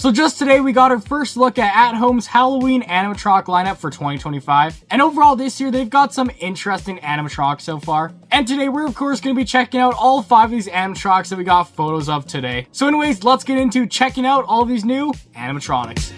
So just today we got our first look at Home's Halloween animatronic lineup for 2025. And overall this year they've got some interesting animatronics so far. And today we're of course going to be checking out all 5 of these animatronics that we got photos of today. So anyways, let's get into checking out all these new animatronics.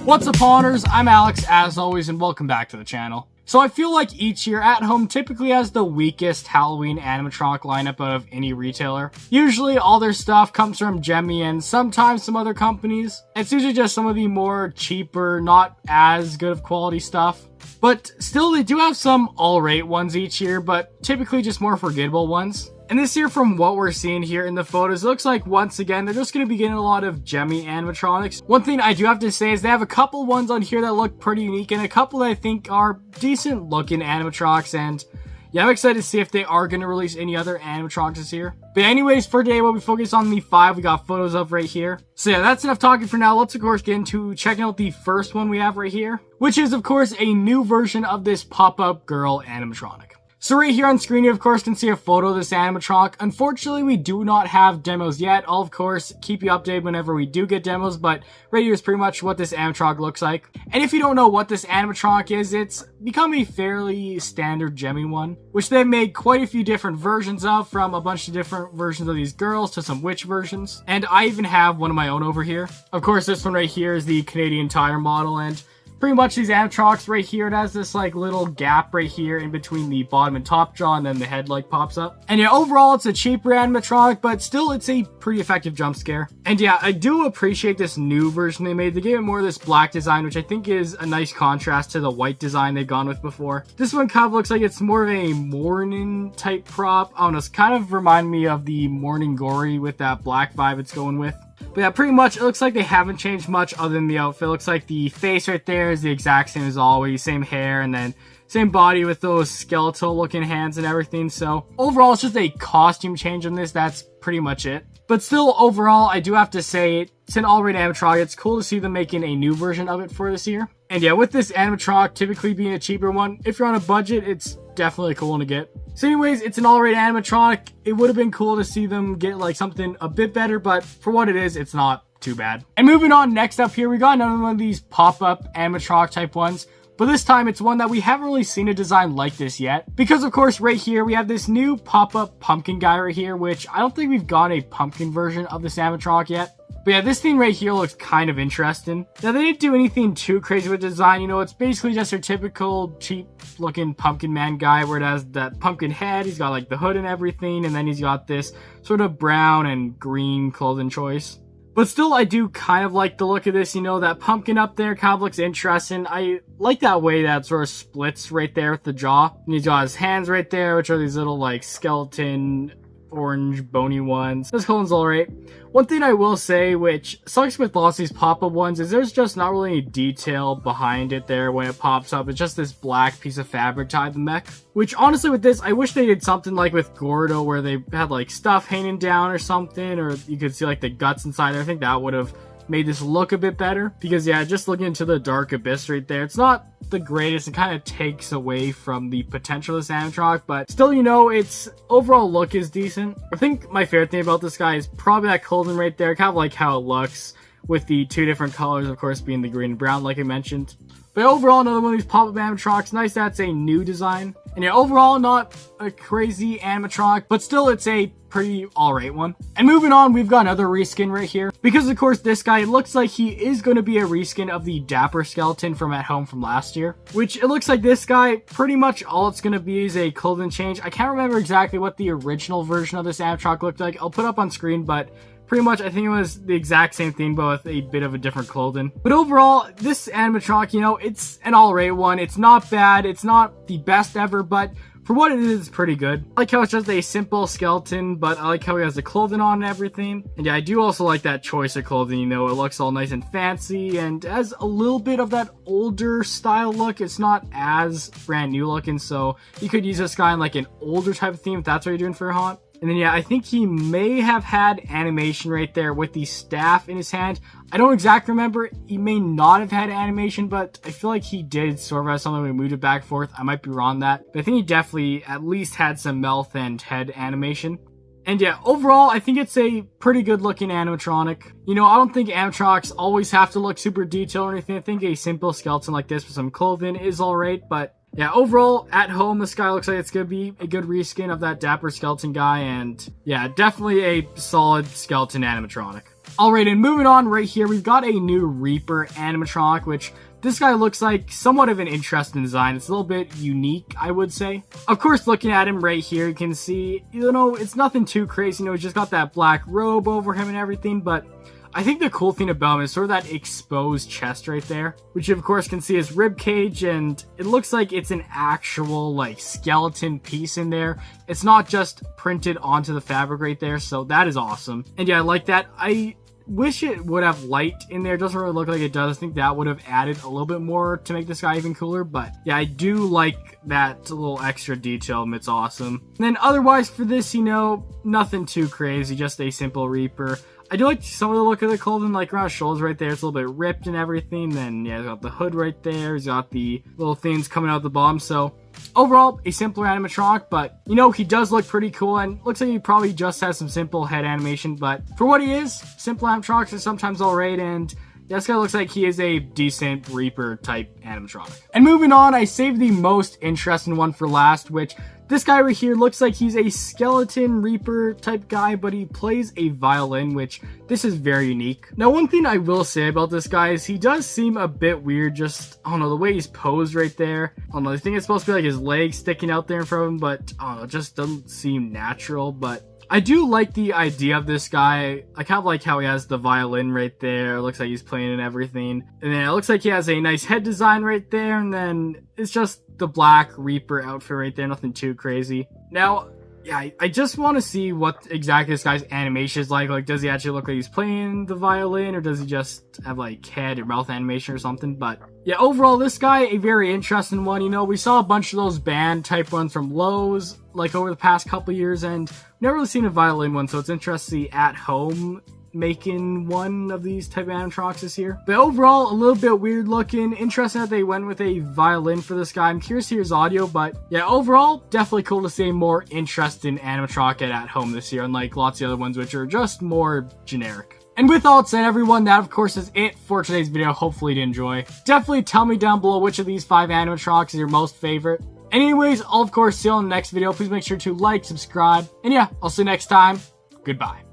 What's up, Pawners? I'm Alex, as always, and welcome back to the channel. So I feel like each year Home typically has the weakest Halloween animatronic lineup out of any retailer. Usually all their stuff comes from Gemmy and sometimes some other companies. It's usually just some of the more cheaper, not as good of quality stuff. But still, they do have some alright ones each year, but typically just more forgettable ones. And this year, from what we're seeing here in the photos, it looks like once again, they're just going to be getting a lot of Gemmy animatronics. One thing I do have to say is they have a couple ones on here that look pretty unique and a couple that I think are decent looking animatronics. And yeah, I'm excited to see if they are going to release any other animatronics this year. But anyways, for today, we'll be focused on the 5 we got photos of right here. So yeah, that's enough talking for now. Let's of course get into checking out the first one we have right here, which is of course a new version of this pop-up girl animatronic. So right here on screen, you of course can see a photo of this animatronic. Unfortunately, we do not have demos yet. I'll of course keep you updated whenever we do get demos, but right here is pretty much what this animatronic looks like. And if you don't know what this animatronic is, it's become a fairly standard Gemmy one, which they've made quite a few different versions of, from a bunch of different versions of these girls to some witch versions. And I even have one of my own over here. Of course, this one right here is the Canadian Tire model, and pretty much these animatronics right here, it has this like little gap right here in between the bottom and top jaw, and then the head like pops up. And yeah, overall it's a cheaper animatronic, but still it's a pretty effective jump scare. And yeah, I do appreciate this new version they made. They gave it more of this black design, which I think is a nice contrast to the white design they've gone with before. This one kind of looks like it's more of a morning type prop. I don't know, it's kind of remind me of the Morning Gory with that black vibe it's going with. But yeah, pretty much it looks like they haven't changed much other than the outfit. It looks like the face right there is the exact same as always, same hair, and then same body with those skeletal looking hands and everything. So overall, it's just a costume change on this. That's pretty much it. But still, overall, I do have to say it's an alright animatronic. It's cool to see them making a new version of it for this year. And yeah, with this animatronic typically being a cheaper one, if you're on a budget, it's definitely a cool one to get. So anyways, it's an alright animatronic. It would have been cool to see them get like something a bit better, but for what it is, it's not too bad. And moving on, next up here, we got another one of these pop-up animatronic type ones. But this time, it's one that we haven't really seen a design like this yet. Because, of course, right here, we have this new pop-up pumpkin guy right here, which I don't think we've got a pumpkin version of this animatronic yet. But yeah, this thing right here looks kind of interesting. Now, they didn't do anything too crazy with the design. You know, it's basically just your typical cheap-looking pumpkin man guy, where it has that pumpkin head. He's got, like, the hood and everything. And then he's got this sort of brown and green clothing choice. But still, I do kind of like the look of this. You know, that pumpkin up there kind of looks interesting. I like that way that sort of splits right there with the jaw. And he's got his hands right there, which are these little, like, skeleton, orange, bony ones. This one's alright. One thing I will say, which sucks with lots of these pop-up ones, is there's just not really any detail behind it there when it pops up. It's just this black piece of fabric tied to the mech. Which, honestly, with this, I wish they did something like with Gordo, where they had, like, stuff hanging down or something, or you could see, like, the guts inside. I think that would have made this look a bit better. Because, yeah, just looking into the dark abyss right there, it's not the greatest. It kind of takes away from the potential of this animatronic, but still, you know, its overall look is decent. I think my favorite thing about this guy is probably that clothing right there. Kind of like how it looks with the 2 different colors, of course, being the green and brown, like I mentioned. But overall, another one of these pop-up animatronics. Nice that's a new design. And yeah, overall, not a crazy animatronic, but still, it's a pretty alright one. And moving on, we've got another reskin right here. Because, of course, this guy looks like he is going to be a reskin of the Dapper skeleton from Home from last year. Which, it looks like this guy, pretty much all it's going to be is a clothing change. I can't remember exactly what the original version of this animatronic looked like. I'll put up on screen, but pretty much, I think it was the exact same thing, but with a bit of a different clothing. But overall, this animatronic, you know, it's an alright one. It's not bad. It's not the best ever, but for what it is, it's pretty good. I like how it's just a simple skeleton, but I like how he has the clothing on and everything. And yeah, I do also like that choice of clothing, you know, it looks all nice and fancy and has a little bit of that older style look. It's not as brand new looking, so you could use this guy in like an older type of theme if that's what you're doing for your haunt. And then yeah, I think he may have had animation right there with the staff in his hand. I don't exactly remember. He may not have had animation, but I feel like he did sort of have something when we moved it back and forth. I might be wrong on that. But I think he definitely at least had some mouth and head animation. And yeah, overall, I think it's a pretty good looking animatronic. You know, I don't think animatronics always have to look super detailed or anything. I think a simple skeleton like this with some clothing is alright, but yeah, overall, at home, this guy looks like it's going to be a good reskin of that Dapper skeleton guy, and yeah, definitely a solid skeleton animatronic. Alright, and moving on right here, we've got a new Reaper animatronic, which this guy looks like somewhat of an interesting design. It's a little bit unique, I would say. Of course, looking at him right here, you can see, you know, it's nothing too crazy. You know, he's just got that black robe over him and everything, but I think the cool thing about him is sort of that exposed chest right there, which you of course can see his rib cage, and it looks like it's an actual like skeleton piece in there. It's not just printed onto the fabric right there, so that is awesome. And yeah, I like that. I wish it would have light in there. It doesn't really look like it does. I think that would have added a little bit more to make this guy even cooler, but yeah, I do like that little extra detail. It's awesome. And then otherwise for this, you know, nothing too crazy, just a simple Reaper. I do like some of the look of the clothing, like around his shoulders right there. It's a little bit ripped and everything. Then, yeah, he's got the hood right there. He's got the little things coming out the bottom. So, overall, a simpler animatronic, but, you know, he does look pretty cool, and looks like he probably just has some simple head animation, but for what he is, simple animatronics are sometimes alright, and yeah, this guy looks like he is a decent Reaper type animatronic. And moving on, I saved the most interesting one for last, which this guy right here looks like he's a skeleton Reaper type guy, but he plays a violin, which this is very unique. Now, one thing I will say about this guy is he does seem a bit weird, just, I don't know, the way he's posed right there. I don't know, I think it's supposed to be like his legs sticking out there in front of him, but I don't know, it just doesn't seem natural, but I do like the idea of this guy. I kind of like how he has the violin right there. It looks like he's playing and everything. And then it looks like he has a nice head design right there. And then it's just the black Reaper outfit right there. Nothing too crazy. Now, yeah, I just want to see what exactly this guy's animation is like. Like, does he actually look like he's playing the violin, or does he just have like head or mouth animation or something? But yeah, overall, this guy, a very interesting one. You know, we saw a bunch of those band type ones from Lowe's like over the past couple years, and never really seen a violin one, so it's interesting to see at home making one of these type of animatronics this year. But overall, a little bit weird looking. Interesting that they went with a violin for this guy. I'm curious to hear his audio, but yeah, overall, definitely cool to see a more interesting animatronic at home this year, unlike lots of the other ones, which are just more generic. And with all that said, everyone, that of course is it for today's video. Hopefully you did enjoy. Definitely tell me down below which of these 5 animatronics is your most favorite. Anyways, I'll of course see you on the next video. Please make sure to like, subscribe, and yeah, I'll see you next time. Goodbye.